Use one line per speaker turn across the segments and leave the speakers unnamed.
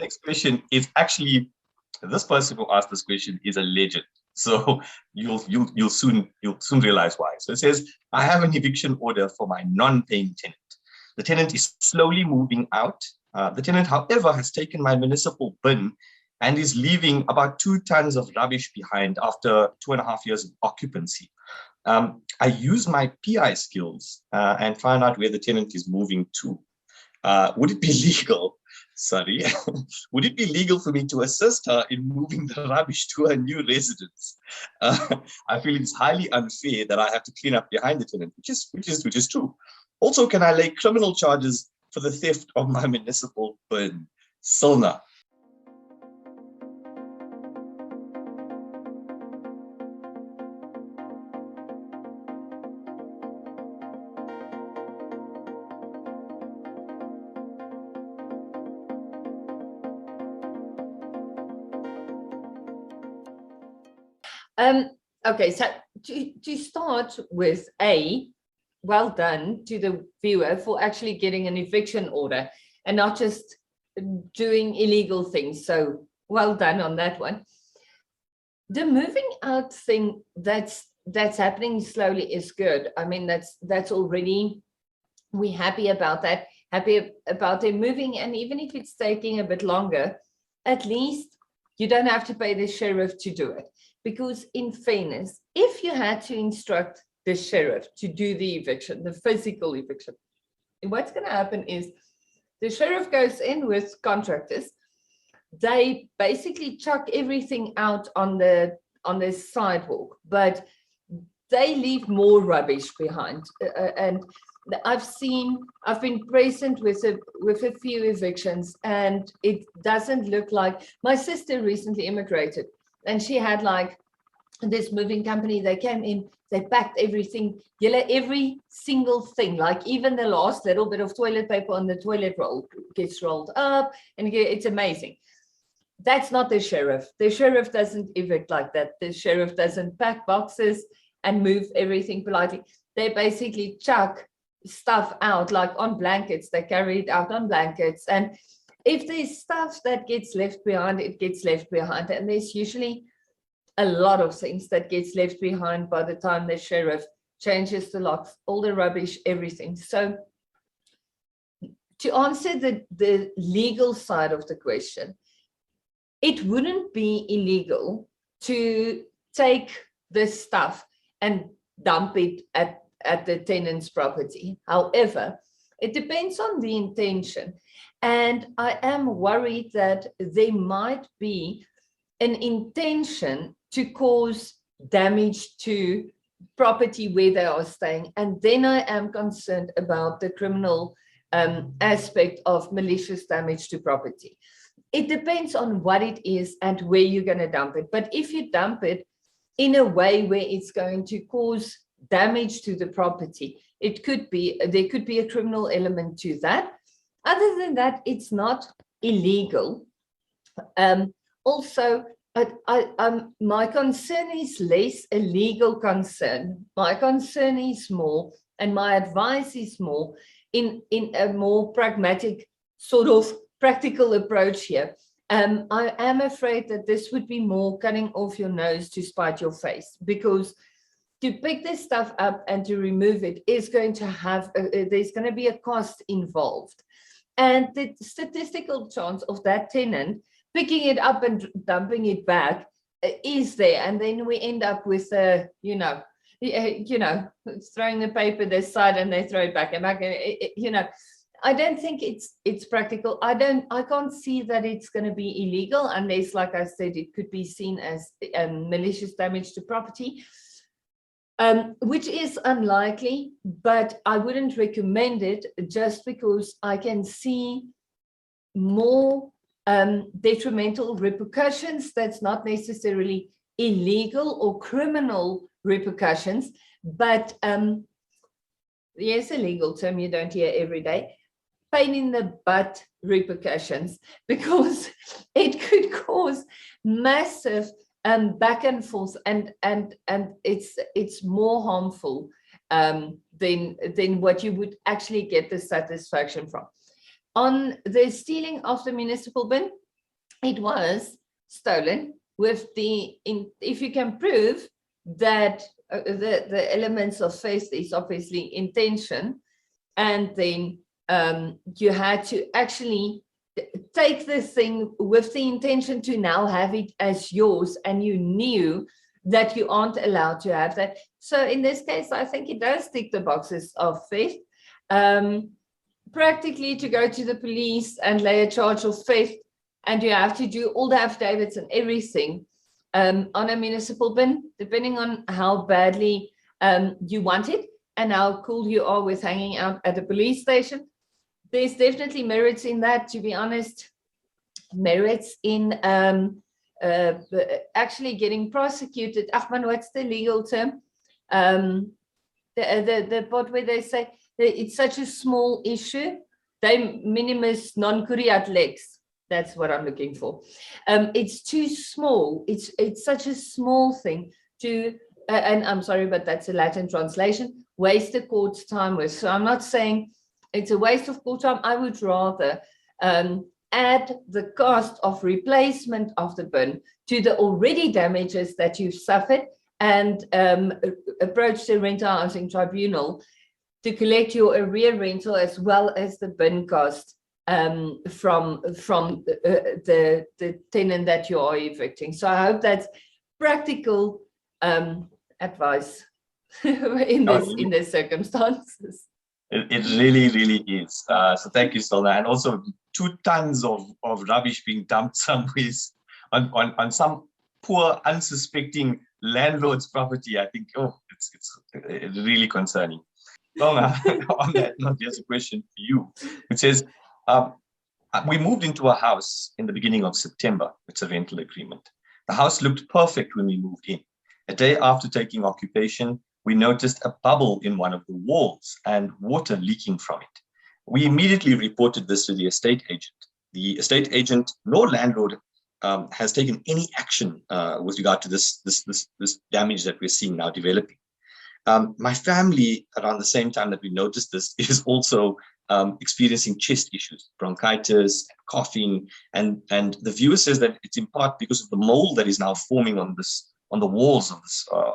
next question is actually, this person who asked this question is a legend. So you'll soon realize why. So it says, I have an eviction order for my non-paying tenant. The tenant is slowly moving out. The tenant, however, has taken my municipal bin and is leaving about 2 tons of rubbish behind after 2.5 years of occupancy. I use my PI skills and find out where the tenant is moving to. Would it be legal? Sorry, would it be legal for me to assist her in moving the rubbish to her new residence? I feel it's highly unfair that I have to clean up behind the tenant, which is true. Also, can I lay criminal charges for the theft of my municipal bin? Cilna.
Okay, so to start with, well done to the viewer for actually getting an eviction order and not just doing illegal things. So well done on that one. The moving out thing that's happening slowly is good. I mean, that's already, we're happy about that, happy about them moving. And even if it's taking a bit longer, at least you don't have to pay the sheriff to do it. Because in fairness, if you had to instruct the sheriff to do the eviction, the physical eviction, what's going to happen is the sheriff goes in with contractors. They basically chuck everything out on the sidewalk, but they leave more rubbish behind. And I've been present with a few evictions, and it doesn't look like. My sister recently immigrated, and she had like this moving company. They came in, they packed everything, every single thing, like even the last little bit of toilet paper on the toilet roll gets rolled up, and it's amazing. That's not the sheriff. The sheriff doesn't evict like that. The sheriff doesn't pack boxes and move everything politely. They basically chuck stuff out, like on blankets. They carry it out on blankets. And if there's stuff that gets left behind, it gets left behind. And there's usually a lot of things that gets left behind by the time the sheriff changes the locks, all the rubbish, everything. So to answer the legal side of the question, it wouldn't be illegal to take this stuff and dump it at the tenant's property. However, it depends on the intention. And I am worried that there might be an intention to cause damage to property where they are staying. And then I am concerned about the criminal aspect of malicious damage to property. It depends on what it is and where you're going to dump it. But if you dump it in a way where it's going to cause damage to the property, there could be a criminal element to that. Other than that, it's not illegal. Also, my concern is less a legal concern. My concern is more, and my advice is more in a more pragmatic sort of practical approach here. I am afraid that this would be more cutting off your nose to spite your face, because to pick this stuff up and to remove it is going to have, there's going to be a cost involved. And the statistical chance of that tenant picking it up and dumping it back is there. And then we end up with, throwing the paper this side and they throw it back and back, I don't think it's practical. I can't see that it's going to be illegal unless, like I said, it could be seen as malicious damage to property, which is unlikely, but I wouldn't recommend it just because I can see more detrimental repercussions. That's not necessarily illegal or criminal repercussions, but yes, a legal term you don't hear every day. Pain in the butt repercussions, because it could cause massive back and forth, and it's more harmful than what you would actually get the satisfaction from. On the stealing of the municipal bin, it was stolen with if you can prove that the elements of theft is obviously intention, and then you had to actually take the thing with the intention to now have it as yours, and you knew that you aren't allowed to have that. So in this case, I think it does tick the boxes of theft. Practically, to go to the police and lay a charge of theft, and you have to do all the affidavits and everything on a municipal bin, depending on how badly you want it and how cool you are with hanging out at a police station. There's definitely merits in that, to be honest. Merits in actually getting prosecuted. Achman, what's the legal term? The part where they say it's such a small issue, de minimis non curiat lex. That's what I'm looking for. It's too small. It's such a small thing to, and I'm sorry, but that's a Latin translation, waste the court's time with. So I'm not saying it's a waste of court time. I would rather add the cost of replacement of the bin to the already damages that you've suffered, and approach the rental housing tribunal to collect your arrear rental as well as the bin cost from the tenant that you are evicting. So I hope that's practical advice in this circumstances.
It really, really is. So thank you, Cilna. And also 2 tons of rubbish being dumped somewhere on some poor, unsuspecting landlord's property. I think, it's really concerning. Cilna, on that note, here's a question for you. It says, we moved into a house in the beginning of September. It's a rental agreement. The house looked perfect when we moved in. A day after taking occupation, we noticed a bubble in one of the walls and water leaking from it. We immediately reported this to the estate agent. The estate agent, nor landlord, has taken any action with regard to this damage that we're seeing now developing. My family, around the same time that we noticed this, is also experiencing chest issues, bronchitis, coughing, and the viewer says that it's in part because of the mold that is now forming on the walls of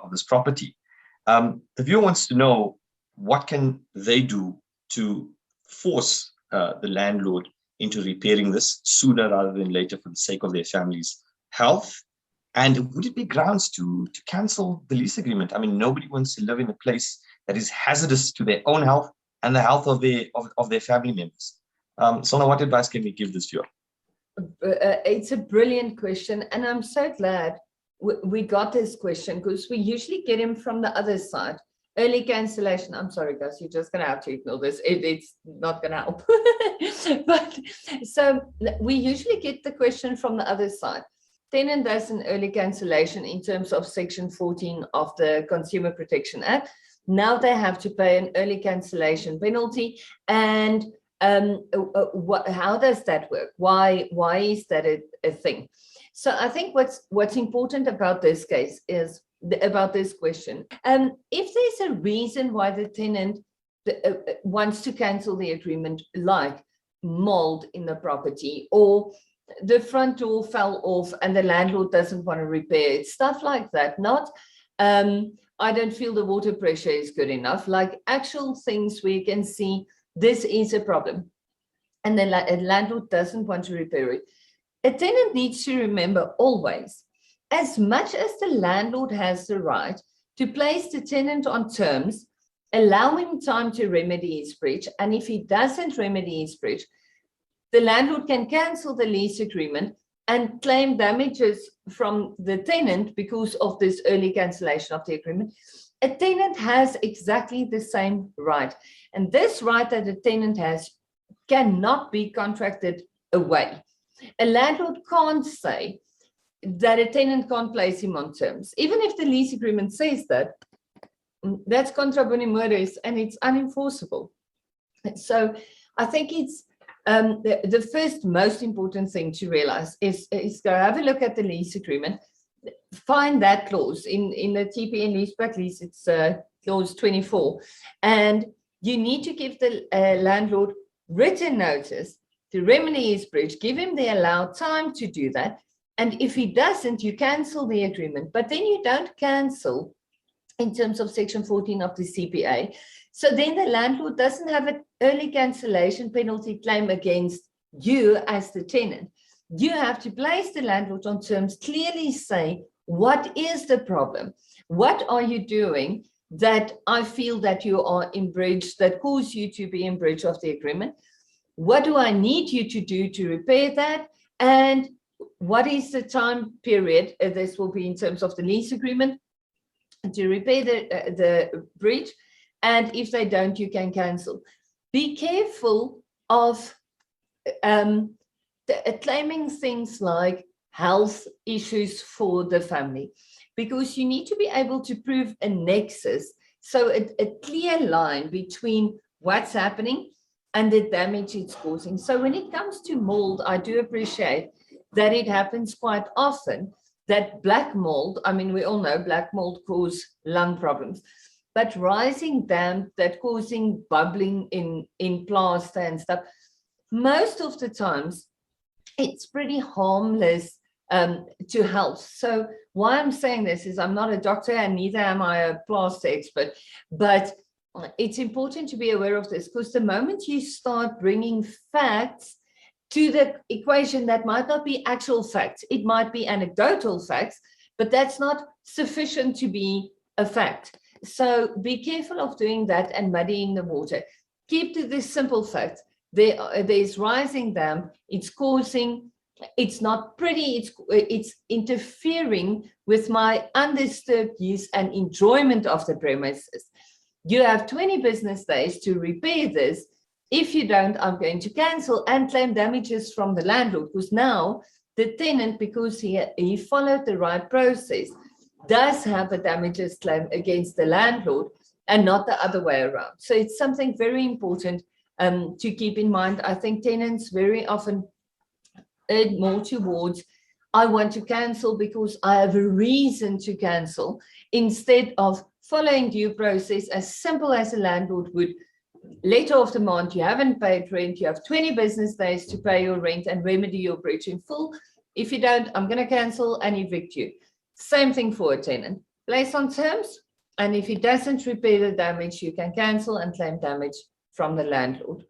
this property. The viewer wants to know what can they do to force the landlord into repairing this sooner rather than later for the sake of their family's health. And would it be grounds to cancel the lease agreement? I mean, nobody wants to live in a place that is hazardous to their own health and the health of their family members. Cilna, what advice can we give this viewer?
It's a brilliant question, and I'm so glad we got this question, because we usually get him from the other side. Early cancellation. I'm sorry, guys, you're just going to have to ignore this. It's not going to help. But so we usually get the question from the other side. Tenant does an early cancellation in terms of Section 14 of the Consumer Protection Act. Now they have to pay an early cancellation penalty. And how does that work? Why is that a thing? So I think what's important about this case is about this question. If there's a reason why the tenant wants to cancel the agreement, like mold in the property, or the front door fell off and the landlord doesn't want to repair it, stuff like that, not I don't feel the water pressure is good enough, like actual things where you can see this is a problem and the landlord doesn't want to repair it. A tenant needs to remember always, as much as the landlord has the right to place the tenant on terms, allowing time to remedy his breach, and if he doesn't remedy his breach, the landlord can cancel the lease agreement and claim damages from the tenant because of this early cancellation of the agreement. A tenant has exactly the same right. And this right that a tenant has cannot be contracted away. A landlord can't say that a tenant can't place him on terms. Even if the lease agreement says that, that's contra boni mores and it's unenforceable. So I think it's the first most important thing to realize is go have a look at the lease agreement, find that clause in the TPN leaseback lease, it's clause 24, and you need to give the landlord written notice to remedy his breach, give him the allowed time to do that. And if he doesn't, you cancel the agreement, but then you don't cancel in terms of Section 14 of the CPA. So then the landlord doesn't have an early cancellation penalty claim against you as the tenant. You have to place the landlord on terms, clearly say, what is the problem? What are you doing that I feel that you are in breach, that cause you to be in breach of the agreement? What do I need you to do to repair that? And what is the time period? This will be in terms of the lease agreement to repair the breach. And if they don't, you can cancel. Be careful of claiming things like health issues for the family, because you need to be able to prove a nexus. So a clear line between what's happening and the damage it's causing. So when it comes to mold, I do appreciate that it happens quite often that black mold, I mean, we all know black mold causes lung problems, but rising damp that causing bubbling in plaster and stuff, most of the times it's pretty harmless to health. So why I'm saying this is I'm not a doctor and neither am I a plaster expert, but it's important to be aware of this, because the moment you start bringing facts to the equation that might not be actual facts, it might be anecdotal facts, but that's not sufficient to be a fact. So be careful of doing that and muddying the water. Keep to this simple fact. There's rising damp, it's causing, it's not pretty, it's interfering with my undisturbed use and enjoyment of the premises. You have 20 business days to repair this. If you don't, I'm going to cancel and claim damages from the landlord, because now the tenant, because he followed the right process, does have a damages claim against the landlord and not the other way around. So it's something very important to keep in mind. I think tenants very often err more towards, I want to cancel because I have a reason to cancel, instead of following due process as simple as a landlord would. Letter of demand, you haven't paid rent, you have 20 business days to pay your rent and remedy your breach in full. If you don't, I'm going to cancel and evict you. Same thing for a tenant. Place on terms, and if he doesn't repair the damage, you can cancel and claim damage from the landlord.